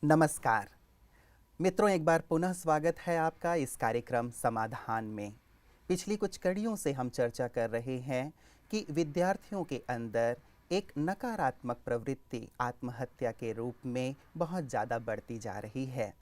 नमस्कार मित्रों, एक बार पुनः स्वागत है आपका इस कार्यक्रम समाधान में। पिछली कुछ कड़ियों से हम चर्चा कर रहे हैं कि विद्यार्थियों के अंदर एक नकारात्मक प्रवृत्ति आत्महत्या के रूप में बहुत ज़्यादा बढ़ती जा रही है।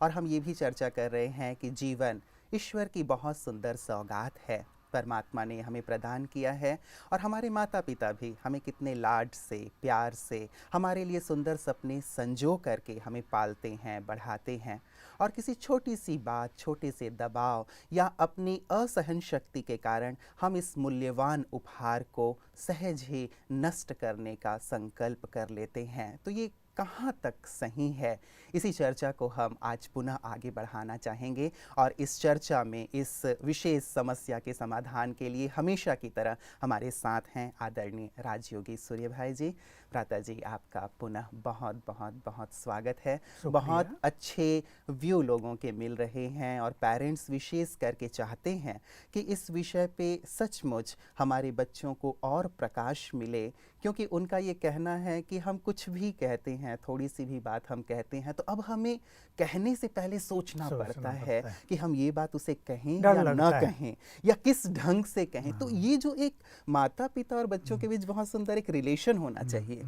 और हम ये भी चर्चा कर रहे हैं कि जीवन ईश्वर की बहुत सुंदर सौगात है, परमात्मा ने हमें प्रदान किया है। और हमारे माता पिता भी हमें कितने लाड से, प्यार से, हमारे लिए सुंदर सपने संजो करके हमें पालते हैं, बढ़ाते हैं। और किसी छोटी सी बात, छोटे से दबाव या अपनी असहन शक्ति के कारण हम इस मूल्यवान उपहार को सहज ही नष्ट करने का संकल्प कर लेते हैं। तो ये कहाँ तक सही है, इसी चर्चा को हम आज पुनः आगे बढ़ाना चाहेंगे। और इस चर्चा में इस विशेष समस्या के समाधान के लिए हमेशा की तरह हमारे साथ हैं आदरणीय राजयोगी सूर्य भाई जी। भ्राता जी, आपका पुनः बहुत बहुत बहुत स्वागत है। बहुत अच्छे व्यू लोगों के मिल रहे हैं और पेरेंट्स विशेष करके चाहते हैं कि इस विषय पे सचमुच हमारे बच्चों को और प्रकाश मिले, क्योंकि उनका ये कहना है कि हम कुछ भी कहते हैं, थोड़ी सी भी बात हम कहते हैं तो अब हमें कहने से पहले सोचना पड़ता है कि हम ये बात उसे कहें या ना कहें, या किस ढंग से कहें। तो ये जो एक माता पिता और बच्चों के बीच बहुत सुंदर एक रिलेशन होना चाहिए,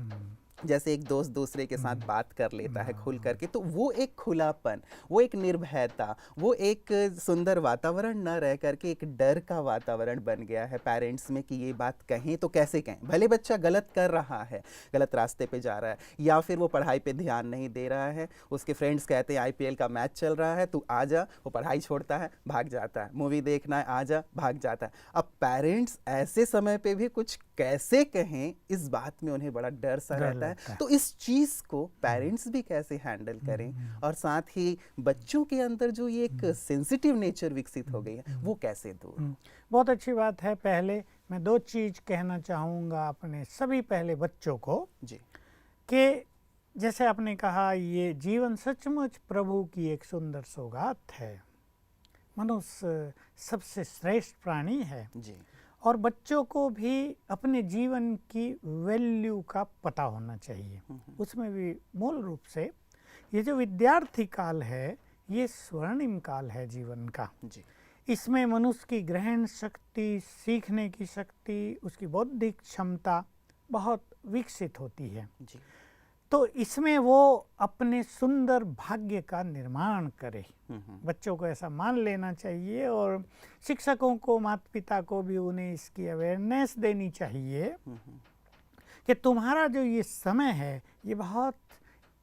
जैसे एक दोस्त दूसरे के साथ बात कर लेता है खुल करके, तो वो एक खुलापन, वो एक निर्भयता, वो एक सुंदर वातावरण न रह करके एक डर का वातावरण बन गया है पेरेंट्स में कि ये बात कहें तो कैसे कहें। भले बच्चा गलत कर रहा है, गलत रास्ते पे जा रहा है, या फिर वो पढ़ाई पे ध्यान नहीं दे रहा है, उसके फ्रेंड्स कहते हैं आईपीएल का मैच चल रहा है तू आ जा, वो पढ़ाई छोड़ता है, भाग जाता है, मूवी देखना है आ जा, भाग जाता है। अब पेरेंट्स ऐसे समय पे भी कुछ कैसे कहें, इस बात में उन्हें बड़ा डर सा रहता है। तो इस चीज़ को पेरेंट्स भी कैसे हैंडल करें, और साथ ही बच्चों के अंदर जो ये एक सेंसिटिव नेचर विकसित हो गई है वो कैसे दूर। बहुत अच्छी बात है। पहले मैं दो चीज़ कहना चाहूँगा अपने सभी पहले बच्चों को जी, कि जैसे आपने कहा ये जीवन सचमुच प्रभु की एक सुंदर सौगात है। मनुष्य सबसे श्रेष्ठ प्राणी है जी, और बच्चों को भी अपने जीवन की वैल्यू का पता होना चाहिए। उसमें भी मूल रूप से ये जो विद्यार्थी काल है ये स्वर्णिम काल है जीवन का। जी, इसमें मनुष्य की ग्रहण शक्ति, सीखने की शक्ति, उसकी बौद्धिक क्षमता बहुत विकसित होती है। जी, तो इसमें वो अपने सुंदर भाग्य का निर्माण करे। बच्चों को ऐसा मान लेना चाहिए और शिक्षकों को, माता पिता को भी उन्हें इसकी अवेयरनेस देनी चाहिए कि तुम्हारा जो ये समय है ये बहुत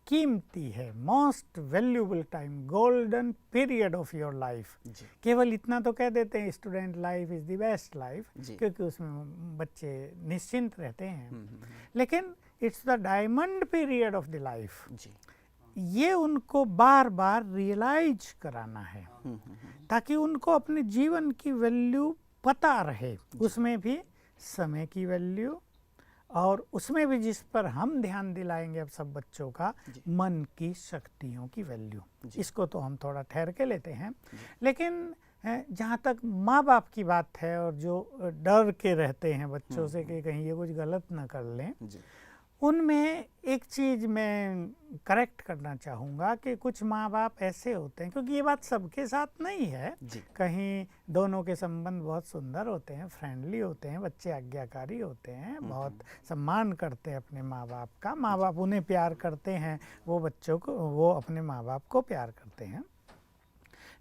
कीमती है, most valuable time, golden period of your life. केवल इतना तो कह देते हैं student life is the best life, क्योंकि उसमें बच्चे निश्चिंत रहते हैं, लेकिन it's the diamond period of the life. ये उनको बार बार रियलाइज कराना है ताकि उनको अपने जीवन की वैल्यू पता रहे, उसमें भी समय की वैल्यू, और उसमें भी जिस पर हम ध्यान दिलाएंगे अब सब बच्चों का, मन की शक्तियों की वैल्यू। इसको तो हम थोड़ा ठहर के लेते हैं, लेकिन जहाँ तक माँ बाप की बात है और जो डर के रहते हैं बच्चों से कि कहीं ये कुछ गलत ना कर लें, उनमें एक चीज़ मैं करेक्ट करना चाहूँगा कि कुछ माँ बाप ऐसे होते हैं, क्योंकि ये बात सबके साथ नहीं है, कहीं दोनों के संबंध बहुत सुंदर होते हैं, फ्रेंडली होते हैं, बच्चे आज्ञाकारी होते हैं, बहुत सम्मान करते हैं अपने माँ बाप का, माँ बाप उन्हें प्यार करते हैं, वो बच्चों को, वो अपने माँ बाप को प्यार करते हैं।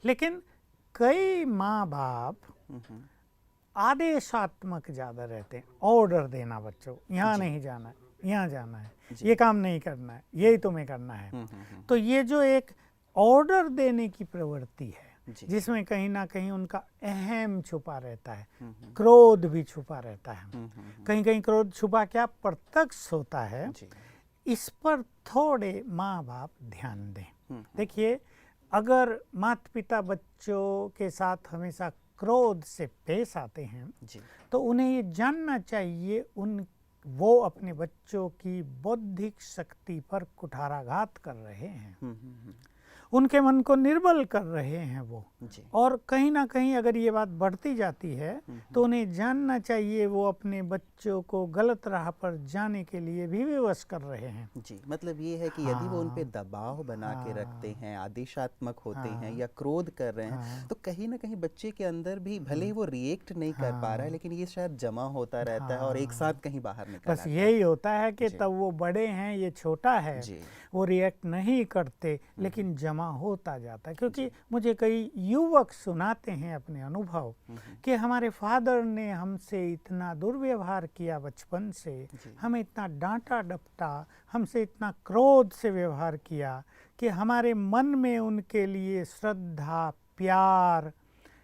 लेकिन कई माँ बाप आदेशात्मक ज़्यादा रहते हैं, ऑर्डर देना बच्चों, यहाँ नहीं जाना है, यहाँ जाना है, ये काम नहीं करना है, यही तुम्हें करना है। तो ये जो एक ऑर्डर देने की प्रवृत्ति है, जिसमें कहीं ना कहीं उनका अहम छुपा रहता है, क्रोध भी छुपा रहता है, कहीं कहीं क्रोध छुपा क्या प्रत्यक्ष होता है, इस पर थोड़े माँ बाप ध्यान दें। देखिए, अगर माता पिता बच्चों के साथ हमेशा क्रोध से पेश आते हैं तो उन्हें ये जानना चाहिए वो अपने बच्चों की बौद्धिक शक्ति पर कुठाराघात कर रहे हैं। उनके मन को निर्बल कर रहे हैं वो। जी। और कहीं ना कहीं अगर ये बात बढ़ती जाती है तो उन्हें जानना चाहिए वो अपने बच्चों को गलत राह पर जाने के लिए भी विवश कर रहे हैं। जी, मतलब ये है कि यदि वो उन पे दबाव बना के रखते हैं, आदेशात्मक होते हैं या क्रोध कर रहे हैं, तो कहीं ना कहीं बच्चे के अंदर भी भले ही वो रिएक्ट नहीं कर पा रहा है, लेकिन ये शायद जमा होता रहता है और एक साथ कहीं बाहर निकल बस आता है। यही होता है कि तब वो बड़े हैं, ये छोटा है, जी। वो रिएक्ट नहीं करते, लेकिन जमा होता जाता है। क्योंकि मुझे कई युवक सुनाते हैं अपने अनुभव कि हमारे फादर ने हमसे इतना दुर्व्यवहार किया बचपन से, हमें इतना डांटा डपटा, हमसे इतना क्रोध से व्यवहार किया कि हमारे मन में उनके लिए श्रद्धा, प्यार,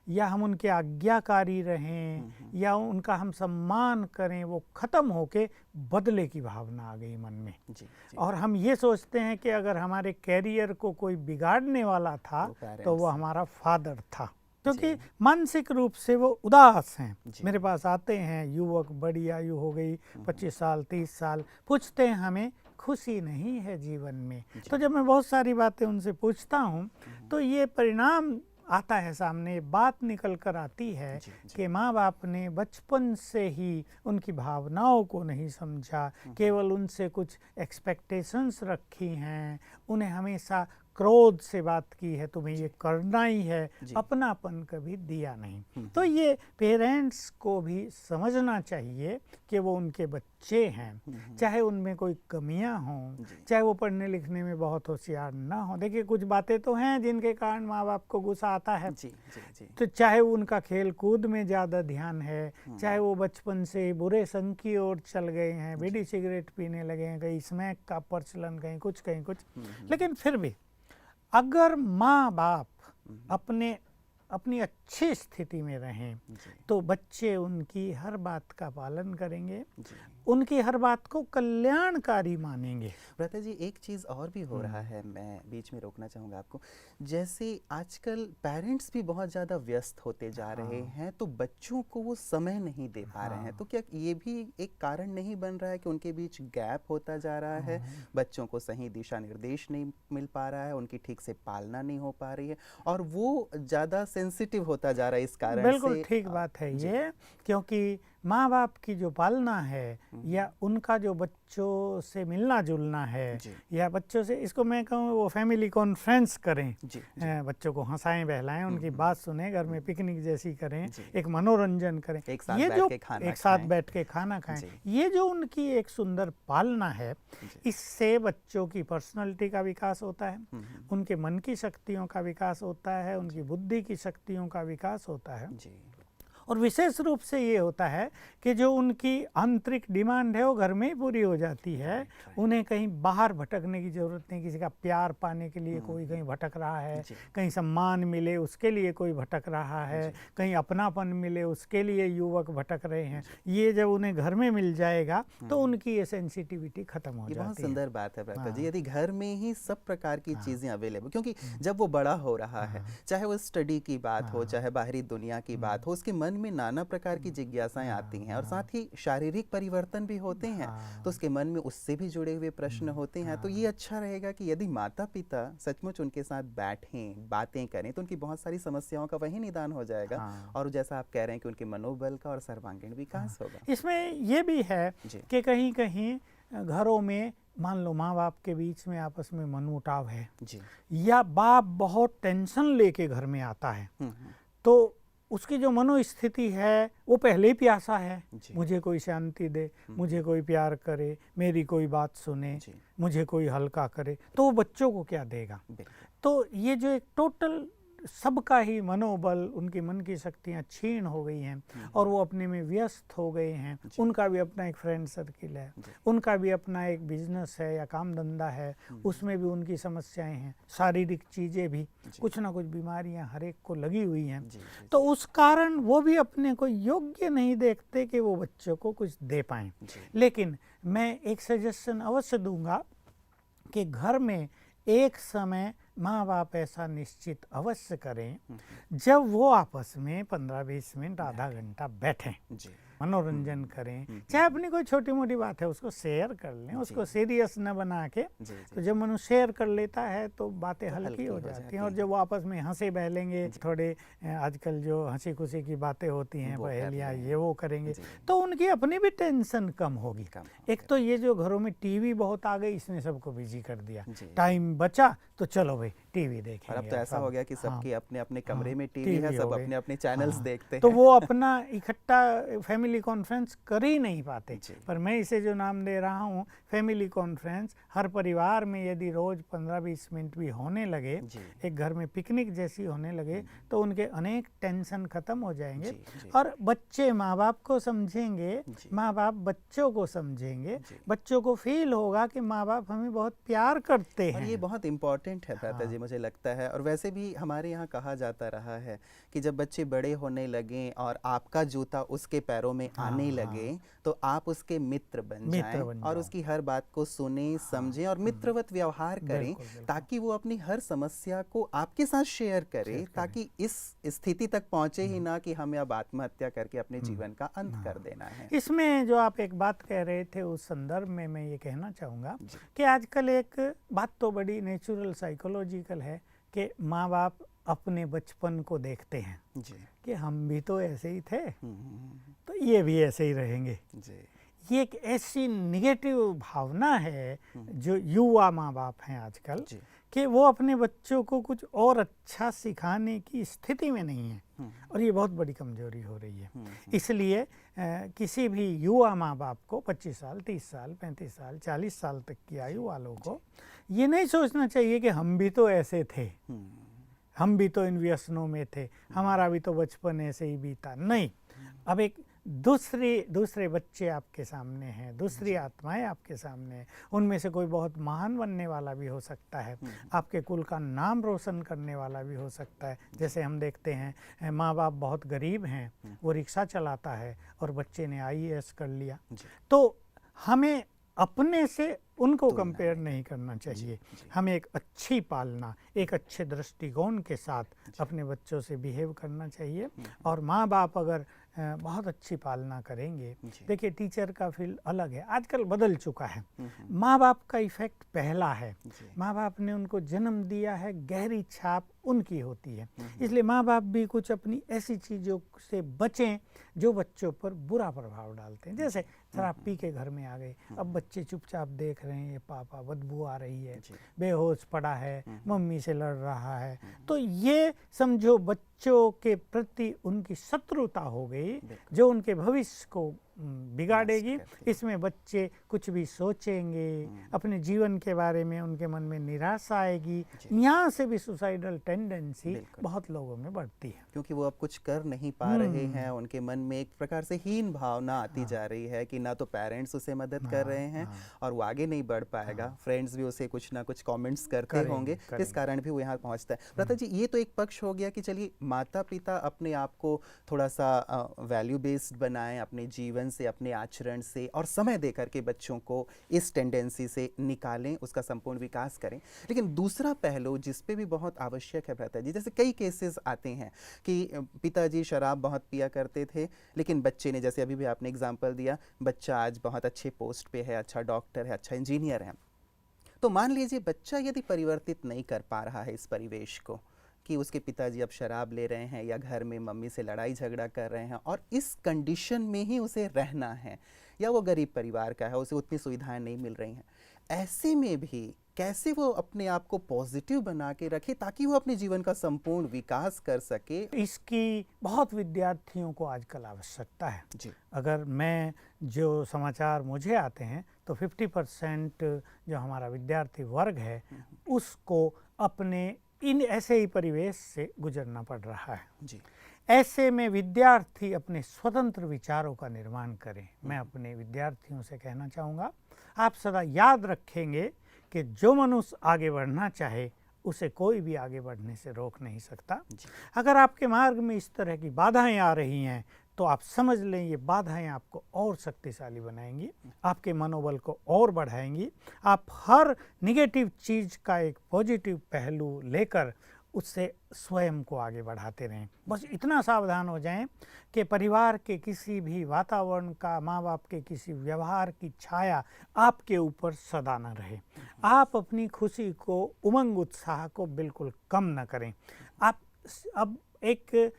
या हम उनके आज्ञाकारी रहें या उनका हम सम्मान करें, वो ख़त्म होके बदले की भावना आ गई मन में। जी, जी। और हम ये सोचते हैं कि अगर हमारे कैरियर को कोई बिगाड़ने वाला था तो वो हमारा फादर था, क्योंकि मानसिक रूप से वो उदास हैं। मेरे पास आते हैं युवक, बड़ी आयु हो गई, 25 साल 30 साल, पूछते हैं हमें खुशी नहीं है जीवन में। तो जब मैं बहुत सारी बातें उनसे पूछता हूँ तो ये परिणाम आता है सामने, बात निकल कर आती है कि माँ बाप ने बचपन से ही उनकी भावनाओं को नहीं समझा, केवल उनसे कुछ एक्सपेक्टेशंस रखी हैं, उन्हें हमेशा क्रोध से बात की है, तुम्हें ये करना ही है, अपनापन कभी दिया नहीं। तो ये पेरेंट्स को भी समझना चाहिए कि वो उनके बच्चे हैं, चाहे उनमें कोई कमियां हों, चाहे वो पढ़ने लिखने में बहुत होशियार ना हो। देखिए कुछ बातें तो हैं जिनके कारण माँ बाप को गुस्सा आता है। तो चाहे वो उनका खेल कूद में ज़्यादा ध्यान है, चाहे वो बचपन से बुरे संग की ओर चल गए हैं, बीड़ी सिगरेट पीने लगे हैं, कहीं स्मैक का प्रचलन, कहीं कुछ, लेकिन फिर भी अगर माँ बाप अपनी अच्छी स्थिति में रहें तो बच्चे उनकी हर बात का पालन करेंगे, उनकी हर बात को कल्याणकारी मानेंगे। भ्राता जी, एक चीज़ और भी हो रहा है, मैं बीच में रोकना चाहूँगा आपको। जैसे आजकल पेरेंट्स भी बहुत ज़्यादा व्यस्त होते जा रहे हैं, तो बच्चों को वो समय नहीं दे पा रहे हैं, तो क्या ये भी एक कारण नहीं बन रहा है कि उनके बीच गैप होता जा रहा है, बच्चों को सही दिशा निर्देश नहीं मिल पा रहा है, उनकी ठीक से पालना नहीं हो पा रही है और वो ज़्यादा सेंसिटिव होता जा रहा है इस कारण से? बिल्कुल ठीक बात है ये, क्योंकि माँ बाप की जो पालना है या उनका जो बच्चों से मिलना जुलना है या बच्चों से, इसको मैं कहूँ वो फैमिली कॉन्फ्रेंस करें, बच्चों को हंसाएं बहलाएं, उनकी बात सुने, घर में पिकनिक जैसी करें, एक मनोरंजन करें, ये जो एक साथ बैठ के खाना खाएं, ये जो उनकी एक सुंदर पालना है, इससे बच्चों की पर्सनालिटी का विकास होता है, उनके मन की शक्तियों का विकास होता है, उनकी बुद्धि की शक्तियों का विकास होता है। और विशेष रूप से ये होता है कि जो उनकी आंतरिक डिमांड है वो घर में ही पूरी हो जाती है। उन्हें कहीं बाहर भटकने की ज़रूरत नहीं, किसी का प्यार पाने के लिए कोई कहीं भटक रहा है, कहीं सम्मान मिले उसके लिए कोई भटक रहा है, कहीं अपनापन मिले उसके लिए युवक भटक रहे हैं। ये जब उन्हें घर में मिल जाएगा तो उनकी ये सेंसिटिविटी खत्म हो जाती है। बहुत सुंदर बात है भ्राता जी, यदि घर में ही सब प्रकार की चीज़ें अवेलेबल, क्योंकि जब वो बड़ा हो रहा है, चाहे वो स्टडी की बात हो, चाहे बाहरी दुनिया की बात हो, उसके मन में नाना प्रकार की जिज्ञासाएं आती हैं और साथ ही शारीरिक परिवर्तन भी होते हैं, तो उसके मन में उससे भी जुड़े हुए प्रश्न होते हैं। तो ये अच्छा रहेगा कि यदि माता पिता सचमुच उनके साथ बैठें, बातें करें, तो उनकी बहुत सारी समस्याओं का वही निदान हो जाएगा और जैसा आप कह रहे हैं कि उनके मनोबल का और सर्वांगीण विकास होगा। इसमें ये भी है कि कहीं कहीं घरों में मान लो माँ बाप के बीच में आपस में मनमुटाव है या बाप बहुत टेंशन लेके घर में आता है, तो उसकी जो मनोस्थिति है वो पहले ही प्यासा है, मुझे कोई शांति दे, मुझे कोई प्यार करे, मेरी कोई बात सुने, मुझे कोई हल्का करे, तो वो बच्चों को क्या देगा। तो ये जो एक टोटल सबका ही मनोबल, उनकी मन की शक्तियाँ क्षीण हो गई हैं और वो अपने में व्यस्त हो गए हैं। उनका भी अपना एक फ्रेंड सर्किल है, उनका भी अपना एक बिजनेस है या काम धंधा है, उसमें भी उनकी समस्याएं हैं, शारीरिक चीज़ें भी, कुछ ना कुछ बीमारियां हर एक को लगी हुई हैं। तो उस कारण वो भी अपने को योग्य नहीं देखते कि वो बच्चों को कुछ दे पाएँ। लेकिन मैं एक सजेशन अवश्य दूंगा कि घर में एक समय माँ बाप ऐसा निश्चित अवश्य करें जब वो आपस में 15-20 मिनट आधा घंटा बैठें, मनोरंजन करें, चाहे अपनी कोई छोटी मोटी बात है उसको शेयर कर लें, उसको सीरियस न बना के। तो जब मनुष्य शेयर कर लेता है तो बातें हल्की हो जाती हैं, और जब वो आपस में हंसे बहलेंगे, थोड़े आजकल जो हंसी खुशी की बातें होती हैं, पहेलियाँ ये वो करेंगे, तो उनकी अपनी भी टेंशन कम होगी। एक तो ये जो घरों में टीवी बहुत आ गई, इसने सबको बिजी कर दिया, टाइम बचा तो चलो भाई टीवी देखेंगे। और अब तो ऐसा हो गया कि सबके अपने अपने कमरे में टीवी है, सब अपने अपने चैनल्स देखते हैं, तो वो अपना इकट्ठा फैमिली कॉन्फ्रेंस कर ही नहीं पाते। पर मैं इसे जो नाम दे रहा हूँ फैमिली कॉन्फ्रेंस, हर परिवार में यदि रोज 15-20 मिनट भी होने लगे, एक घर में पिकनिक जैसी होने लगे, तो उनके अनेक टेंशन खत्म हो जाएंगे, और बच्चे माँ बाप को समझेंगे, माँ बाप बच्चों को समझेंगे, बच्चों को फील होगा कि माँ बाप हमें बहुत प्यार करते हैं। और ये बहुत इम्पोर्टेंट है भ्राता जी, मुझे लगता है। और वैसे भी हमारे यहाँ कहा जाता रहा है कि जब बच्चे बड़े होने लगें और आपका जूता उसके पैरों में आने लगे, तो आप उसके मित्र बन जाएं और उसकी हर बात को सुने, समझें और मित्रवत व्यवहार करें, ताकि वो अपनी हर समस्या को आपके साथ शेयर करे, ताकि इस स्थिति तक पहुंचे ही ना कि हमें अब आत्महत्या करके अपने जीवन का अंत कर देना है। इसमें जो आप एक बात कह रहे थे, उस संदर्भ में मैं ये कहना चाहूँगा कि आजकल एक बात तो बड़ी नेचुरल साइकोलॉजिकल है कि माँ बाप अपने बचपन को देखते हैं कि हम भी तो ऐसे ही थे, तो ये भी ऐसे ही रहेंगे। ये एक ऐसी निगेटिव भावना है जो युवा माँ बाप हैं आजकल, कि वो अपने बच्चों को कुछ और अच्छा सिखाने की स्थिति में नहीं है, और ये बहुत बड़ी कमजोरी हो रही है। इसलिए किसी भी युवा माँ बाप को 25 साल, 30 साल, 35 साल, 40 साल तक की आयु वालों को ये नहीं सोचना चाहिए कि हम भी तो ऐसे थे, हम भी तो इन व्यसनों में थे, हमारा भी तो बचपन ऐसे ही बीता। नहीं, अब एक दूसरे बच्चे आपके सामने हैं, दूसरी आत्माएं आपके सामने हैं, उनमें से कोई बहुत महान बनने वाला भी हो सकता है, आपके कुल का नाम रोशन करने वाला भी हो सकता है। जैसे हम देखते हैं माँ बाप बहुत गरीब हैं, वो रिक्शा चलाता है और बच्चे ने IAS कर लिया, तो हमें अपने से उनको कंपेयर नहीं करना चाहिए। हमें एक अच्छी पालना, एक अच्छे दृष्टिकोण के साथ अपने बच्चों से बिहेव करना चाहिए। और माँ बाप अगर बहुत अच्छी पालना करेंगे, देखिए टीचर का फील्ड अलग है, आजकल बदल चुका है। माँ बाप का इफेक्ट पहला है, माँ बाप ने उनको जन्म दिया है, गहरी छाप उनकी होती है। इसलिए माँ बाप भी कुछ अपनी ऐसी चीज़ों से बचें जो बच्चों पर बुरा प्रभाव डालते हैं। जैसे शराब पी के घर में आ गए, अब बच्चे चुपचाप देख रहे हैं, ये पापा बदबू आ रही है, बेहोश पड़ा है, मम्मी से लड़ रहा है, तो ये समझो बच्चों के प्रति उनकी शत्रुता हो गई, जो उनके भविष्य को बिगाड़ेगी। इसमें बच्चे कुछ भी सोचेंगे, अपने जीवन के बारे में उनके मन में निराशा आएगी, यहाँ से भी सुसाइडल टेंडेंसी बहुत लोगों में बढ़ती है, क्योंकि वो अब कुछ कर नहीं पा रहे हैं। उनके मन में एक प्रकार से हीन भावना आती जा रही है कि ना तो पेरेंट्स उसे मदद कर रहे हैं और वो आगे नहीं बढ़ पाएगा, फ्रेंड्स भी उसे कुछ ना कुछ कमेंट्स करते होंगे, इस कारण भी वो यहाँ पहुँचता है। भ्राता जी, ये तो एक पक्ष हो गया कि चलिए माता पिता अपने आप को थोड़ा सा वैल्यू बेस्ड बनाएं, अपने जीवन से, अपने आचरण से, और समय देकर के बच्चों को इस टेंडेंसी से निकालें, उसका संपूर्ण विकास करें। लेकिन दूसरा पहलू जिस पे भी बहुत आवश्यक है भ्राता जी, जैसे कई केसेस आते हैं कि पिताजी शराब बहुत पिया करते थे, लेकिन बच्चे ने, जैसे अभी भी आपने एग्जांपल दिया, बच्चा आज बहुत अच्छे पोस्ट पे है, अच्छा डॉक्टर है, अच्छा इंजीनियर है, तो मान लीजिए बच्चा यदि परिवर्तित नहीं कर पा रहा है इस परिवेश को, कि उसके पिताजी अब शराब ले रहे हैं या घर में मम्मी से लड़ाई झगड़ा कर रहे हैं और इस कंडीशन में ही उसे रहना है, या वो गरीब परिवार का है, उसे उतनी सुविधाएं नहीं मिल रही हैं, ऐसे में भी कैसे वो अपने आप को पॉजिटिव बना के रखे ताकि वो अपने जीवन का संपूर्ण विकास कर सके? इसकी बहुत विद्यार्थियों को आजकल आवश्यकता है जी। अगर मैं जो समाचार मुझे आते हैं तो 50% जो हमारा विद्यार्थी वर्ग है उसको अपने इन ऐसे ही परिवेश से गुजरना पड़ रहा है जी। ऐसे में विद्यार्थी अपने स्वतंत्र विचारों का निर्माण करें। मैं अपने विद्यार्थियों से कहना चाहूँगा, आप सदा याद रखेंगे कि जो मनुष्य आगे बढ़ना चाहे उसे कोई भी आगे बढ़ने से रोक नहीं सकता। अगर आपके मार्ग में इस तरह की बाधाएं आ रही हैं तो आप समझ लें ये बाधाएं आपको और शक्तिशाली बनाएंगी, आपके मनोबल को और बढ़ाएंगी। आप हर निगेटिव चीज़ का एक पॉजिटिव पहलू लेकर उससे स्वयं को आगे बढ़ाते रहें। बस इतना सावधान हो जाएं कि परिवार के किसी भी वातावरण का, माँ बाप के किसी व्यवहार की छाया आपके ऊपर सदा न रहे। आप अपनी खुशी को, उमंग उत्साह को बिल्कुल कम न करें। आप अब एक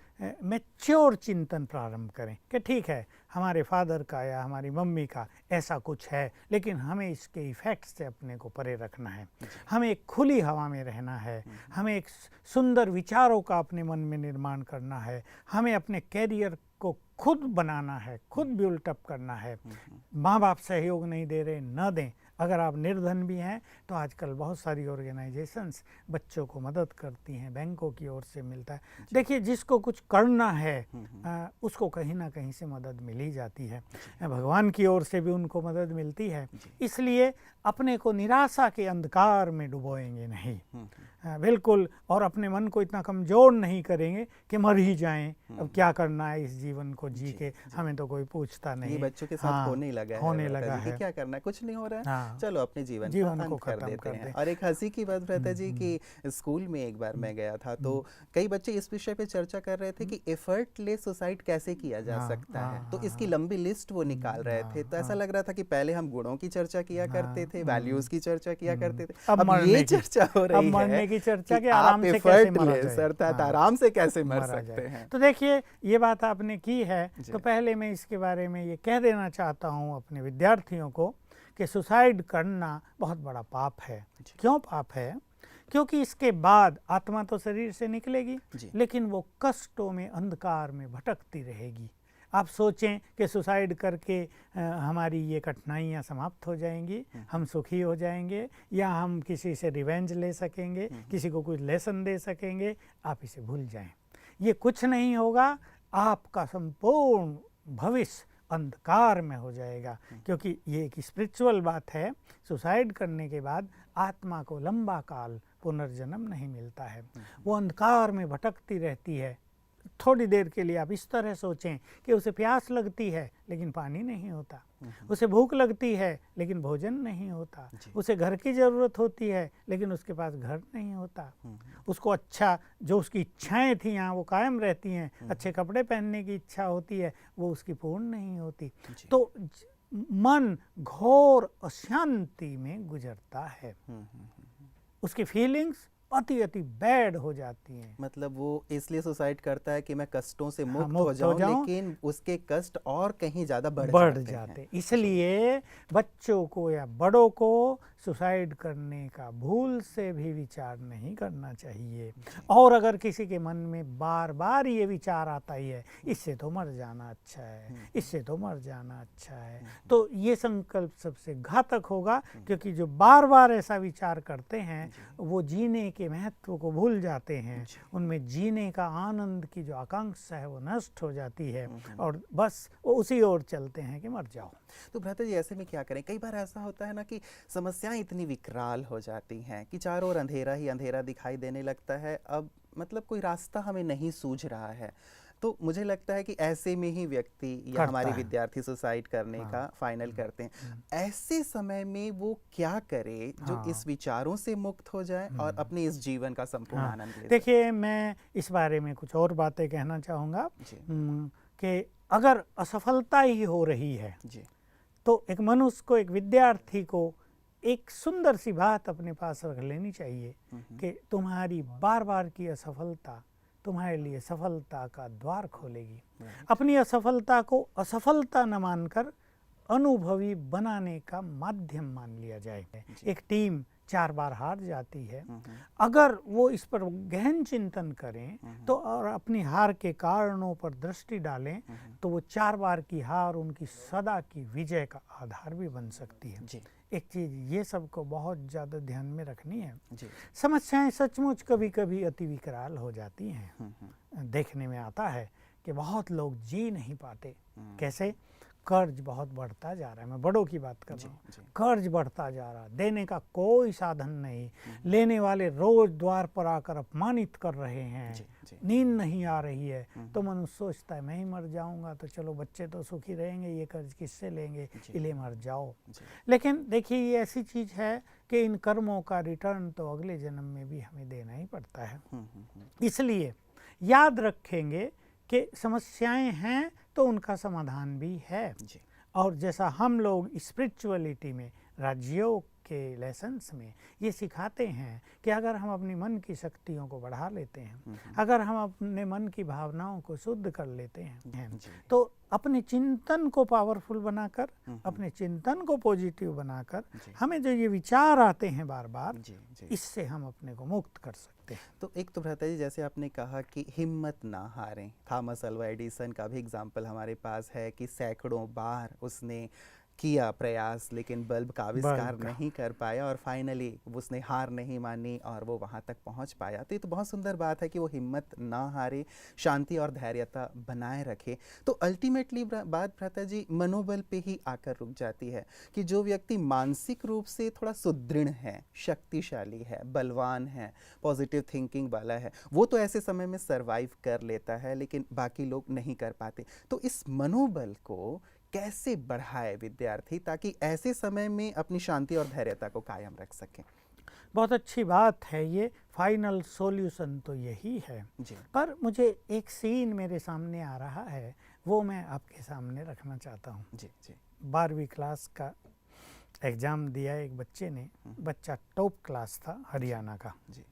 मैच्योर चिंतन प्रारंभ करें कि ठीक है, हमारे फादर का या हमारी मम्मी का ऐसा कुछ है, लेकिन हमें इसके इफ़ेक्ट्स से अपने को परे रखना है। हमें एक खुली हवा में रहना है। हमें एक सुंदर विचारों का अपने मन में निर्माण करना है। हमें अपने कैरियर को खुद बनाना है, खुद बिल्ट अप करना है। माँ बाप सहयोग नहीं दे रहे, न दें। अगर आप निर्धन भी हैं तो आजकल बहुत सारी ऑर्गेनाइजेशंस बच्चों को मदद करती हैं, बैंकों की ओर से मिलता है। देखिए, जिसको कुछ करना है उसको कहीं ना कहीं से मदद मिल ही जाती है। भगवान की ओर से भी उनको मदद मिलती है। इसलिए अपने को निराशा के अंधकार में डुबोएंगे नहीं, बिल्कुल। और अपने मन को इतना कमज़ोर नहीं करेंगे कि मर ही जाएं, अब क्या करना है इस जीवन को जी के, हमें तो कोई पूछता नहीं। ये बच्चों के साथ होने लगा है, क्या करना है, कुछ नहीं हो रहा है, चलो अपने जीवन को कर देते हैं। और एक हंसी की बात रहता जी कि स्कूल में एक बार मैं गया था तो कई बच्चे इस विषय पे चर्चा कर रहे थे कि एफर्टलेस सुसाइड कैसे किया जा सकता है। तो इसकी लंबी लिस्ट वो निकाल रहे थे। तो ऐसा लग रहा था कि पहले हम गुणों की चर्चा किया करते थे, वैल्यूज की चर्चा किया करते थे, अब ये चर्चा हो रही है की चर्चा के आराम से कैसे मरा जाए, अर्थात आराम से कैसे मर सकते हैं। तो देखिए, ये बात आपने की है, तो पहले मैं इसके बारे में ये कह देना चाहता हूँ अपने विद्यार्थियों को कि सुसाइड करना बहुत बड़ा पाप है। क्यों पाप है? क्योंकि इसके बाद आत्मा तो शरीर से निकलेगी, लेकिन वो कष्टों में, अंधकार में भटकती रहेगी। आप सोचें कि सुसाइड करके हमारी ये कठिनाइयाँ समाप्त हो जाएंगी, हम सुखी हो जाएंगे, या हम किसी से रिवेंज ले सकेंगे, किसी को कुछ लेसन दे सकेंगे। आप इसे भूल जाएं, ये कुछ नहीं होगा। आपका संपूर्ण भविष्य अंधकार में हो जाएगा, क्योंकि ये एक स्पिरिचुअल बात है। सुसाइड करने के बाद आत्मा को लंबा काल पुनर्जन्म नहीं मिलता है, वो अंधकार में भटकती रहती है। थोड़ी देर के लिए आप इस तरह सोचें कि उसे प्यास लगती है लेकिन पानी नहीं होता, उसे भूख लगती है लेकिन भोजन नहीं होता, उसे घर की ज़रूरत होती है लेकिन उसके पास घर नहीं होता, उसको अच्छा, जो उसकी इच्छाएं थी यहाँ वो कायम रहती हैं, अच्छे कपड़े पहनने की इच्छा होती है, वो उसकी पूर्ण नहीं होती। तो मन घोर अशांति में गुजरता है, उसकी फीलिंग्स अति बैड हो जाती हैं। मतलब वो इसलिए सुसाइड करता है कि मैं कष्टों से मुक्त हो जाऊं, लेकिन उसके कष्ट और कहीं ज़्यादा बढ़ जाते हैं। इसलिए बच्चों को या बड़ों को सुसाइड करने का भूल से भी विचार नहीं करना चाहिए। और अगर किसी के मन में बार बार ये विचार आता ही है, इससे तो मर जाना अच्छा है, इससे तो मर जाना अच्छा है, तो ये संकल्प सबसे घातक होगा। क्योंकि जो बार बार ऐसा विचार करते हैं वो जीने के महत्व को भूल जाते हैं, उनमें जीने का आनंद की जो आकांक्षा है वो नष्ट हो जाती है, और बस वो उसी ओर चलते हैं कि मर जाओ। तो भ्राता जी, ऐसे में क्या करें? कई बार ऐसा होता है ना कि समस्याएं इतनी विकराल हो जाती हैं कि चारों ओर अंधेरा ही अंधेरा दिखाई देने लगता है। अब मतलब कोई रास्ता हमें नहीं सूझ रहा है, तो मुझे लगता है कि ऐसे में ही व्यक्ति या हमारे विद्यार्थी सुसाइड करने का फाइनल करते हैं। ऐसे समय में वो क्या करे जो इस विचारों से मुक्त हो जाए और अपने इस जीवन का संपूर्ण आनंद ले? देखिए, मैं इस बारे में कुछ और बातें कहना चाहूँगा कि अगर असफलता ही हो रही है तो एक मनुष्य को, एक विद्यार्थी को एक सुंदर सी बात अपने पास रख लेनी चाहिए कि तुम्हारी बार बार की असफलता तुम्हारे लिए सफलता का द्वार खोलेगी। अपनी असफलता को असफलता न मानकर अनुभवी बनाने का माध्यम मान लिया जाए। एक टीम 4 बार हार जाती है, अगर वो इस पर गहन चिंतन करें तो और अपनी हार के कारणों पर दृष्टि डालें तो वो 4 बार की हार उनकी सदा की विजय का आधार भी बन सकती है। एक चीज़ ये सबको बहुत ज़्यादा ध्यान में रखनी है, समस्याएं सचमुच कभी कभी अति विकराल हो जाती हैं। देखने में आता है कि बहुत लोग जी नहीं पाते। कैसे? कर्ज बहुत बढ़ता जा रहा है। मैं बड़ों की बात कर जी, रहा हूँ। जी। कर्ज बढ़ता जा रहा, देने का कोई साधन नहीं, लेने वाले रोज द्वार पर आकर अपमानित कर रहे हैं, जी, जी। नींद नहीं आ रही है, तो मनुष्य सोचता है मैं ही मर जाऊंगा तो चलो बच्चे तो सुखी रहेंगे, ये कर्ज किससे लेंगे, जी। इले मर जाओ। जी। लेकिन देखिए ये ऐसी चीज है कि इन कर्मों का रिटर्न तो अगले जन्म में भी हमें देना ही पड़ता है। इसलिए याद रखेंगे कि समस्याएं हैं तो उनका समाधान भी है। जी। और जैसा हम लोग स्पिरिचुअलिटी में, राजयोग के लेसन्स में ये सिखाते हैं कि अगर हम अपनी मन की शक्तियों को बढ़ा लेते हैं, अगर हम अपने मन की भावनाओं को शुद्ध कर लेते हैं, तो अपने चिंतन को पावरफुल बनाकर, अपने चिंतन को पॉजिटिव बनाकर, हमें जो ये विचार आते हैं बार बार, इससे हम अपने को मुक्त कर सकते हैं। तो एक तो भ्राता जी जैसे आपने कहा कि हिम्मत ना हारें, थॉमस अल्वा एडिसन का भी एग्जाम्पल हमारे पास है कि सैकड़ों बार उसने किया प्रयास लेकिन बल्ब का आविष्कार नहीं कर पाया और फाइनली उसने हार नहीं मानी और वो वहाँ तक पहुँच पाया। तो ये तो बहुत सुंदर बात है कि वो हिम्मत ना हारे, शांति और धैर्यता बनाए रखे। तो अल्टीमेटली बात भ्राता जी मनोबल पे ही आकर रुक जाती है कि जो व्यक्ति मानसिक रूप से थोड़ा सुदृढ़ है, शक्तिशाली है, बलवान है, पॉजिटिव थिंकिंग वाला है, वो तो ऐसे समय में सर्वाइव कर लेता है, लेकिन बाकी लोग नहीं कर पाते। तो इस मनोबल को कैसे बढ़ाए विद्यार्थी ताकि ऐसे समय में अपनी शांति और धैर्यता को कायम रख सकें? बहुत अच्छी बात है, ये फाइनल सॉल्यूशन तो यही है जी। पर मुझे एक सीन मेरे सामने आ रहा है, वो मैं आपके सामने रखना चाहता हूँ। जी, जी। 12वीं क्लास का एग्ज़ाम दिया एक बच्चे ने, बच्चा टॉप क्लास था हरियाणा का जी,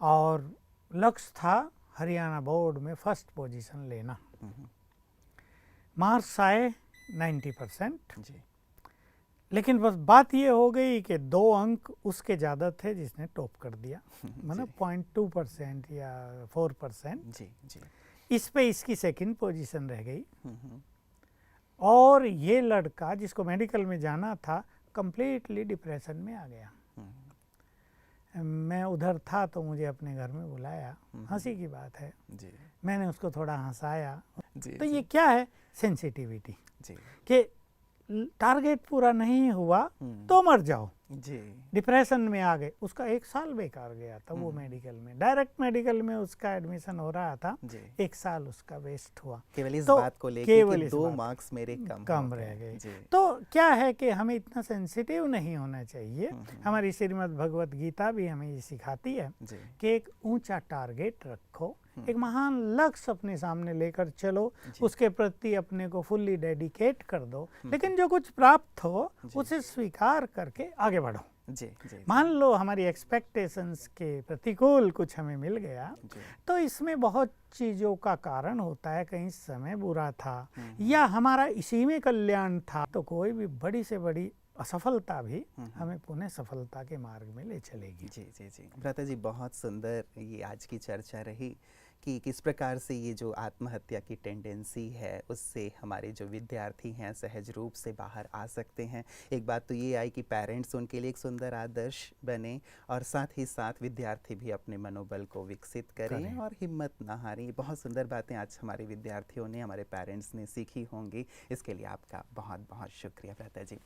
और लक्ष्य था हरियाणा बोर्ड में फर्स्ट पोजीशन लेना। मार्क्स आए 90% जी, लेकिन बस बात ये हो गई कि 2 अंक उसके ज़्यादा थे जिसने टॉप कर दिया, मतलब 0.2% या 4% जी जी, इस पे इसकी सेकंड पोजीशन रह गई। और ये लड़का जिसको मेडिकल में जाना था कंप्लीटली डिप्रेशन में आ गया। मैं उधर था तो मुझे अपने घर में बुलाया, हंसी की बात है जी, मैंने उसको थोड़ा हंसाया जी, तो ये क्या है सेंसिटिविटी कि टारगेट पूरा नहीं हुआ तो मर जाओ जी, डिप्रेशन में आ गए। उसका 1 साल बेकार गया था वो मेडिकल में, डायरेक्ट मेडिकल में उसका एडमिशन हो रहा था, 1 साल उसका वेस्ट हुआ केवल इस बात को लेके कि 2 मार्क्स मेरे कम रह गए। तो क्या है कि हमें इतना सेंसिटिव नहीं होना चाहिए। हमारी श्रीमद् भगवत गीता भी हमें ये सिखाती है कि एक ऊंचा टारगेट रखो, एक महान लक्ष्य अपने सामने लेकर चलो, उसके प्रति अपने को फुल्ली डेडिकेट कर दो, लेकिन जो कुछ प्राप्त हो उसे स्वीकार करके आगे बढ़ो। जी, जी, मान लो हमारी एक्सपेक्टेशंस के प्रतिकूल कुछ हमें मिल गया तो इसमें बहुत चीज़ों का कारण होता है, कहीं समय बुरा था या हमारा इसी में कल्याण था, तो कोई भी बड़ी से बड़ी असफलता भी हमें पुनः सफलता के मार्ग में ले चलेगी। जी जी जी, भ्राता जी बहुत सुंदर ये आज की चर्चा रही कि किस प्रकार से ये जो आत्महत्या की टेंडेंसी है उससे हमारे जो विद्यार्थी हैं सहज रूप से बाहर आ सकते हैं। एक बात तो ये आई कि पेरेंट्स उनके लिए एक सुंदर आदर्श बने और साथ ही साथ विद्यार्थी भी अपने मनोबल को विकसित करें और हिम्मत ना हारें। बहुत सुंदर बातें आज हमारे विद्यार्थियों ने, हमारे पेरेंट्स ने सीखी होंगी, इसके लिए आपका बहुत बहुत शुक्रिया भ्राता जी।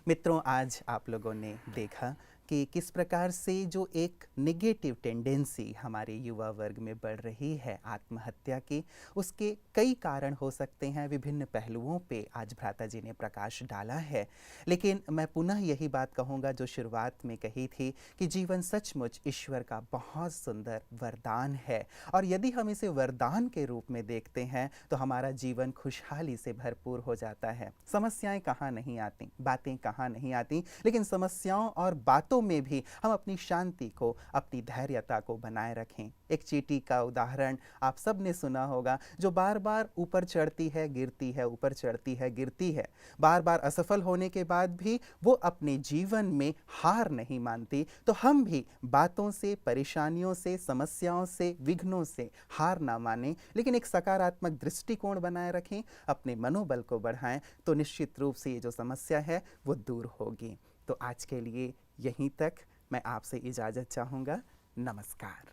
मित्रों, आज आप लोगों ने देखा कि किस प्रकार से जो एक नेगेटिव टेंडेंसी हमारे युवा वर्ग में बढ़ रही है आत्महत्या की, उसके कई कारण हो सकते हैं, विभिन्न पहलुओं पे आज भ्राता जी ने प्रकाश डाला है। लेकिन मैं पुनः यही बात कहूँगा जो शुरुआत में कही थी कि जीवन सचमुच ईश्वर का बहुत सुंदर वरदान है और यदि हम इसे वरदान के रूप में देखते हैं तो हमारा जीवन खुशहाली से भरपूर हो जाता है। समस्याएं कहाँ नहीं आती, बातें कहाँ नहीं आती, लेकिन समस्याओं और बातों में भी हम अपनी शांति को, अपनी धैर्यता को बनाए रखें। एक चींटी का उदाहरण आप सब ने सुना होगा जो बार बार ऊपर चढ़ती है गिरती है, ऊपर चढ़ती है गिरती है, बार बार असफल होने के बाद भी वो अपने जीवन में हार नहीं मानती। तो हम भी बातों से, परेशानियों से, समस्याओं से, विघ्नों से हार ना मानें, लेकिन एक सकारात्मक दृष्टिकोण बनाए रखें, अपने मनोबल को बढ़ाएं, तो निश्चित रूप से ये जो समस्या है वो दूर होगी। तो आज के लिए यहीं तक मैं आपसे इजाज़त चाहूँगा। नमस्कार।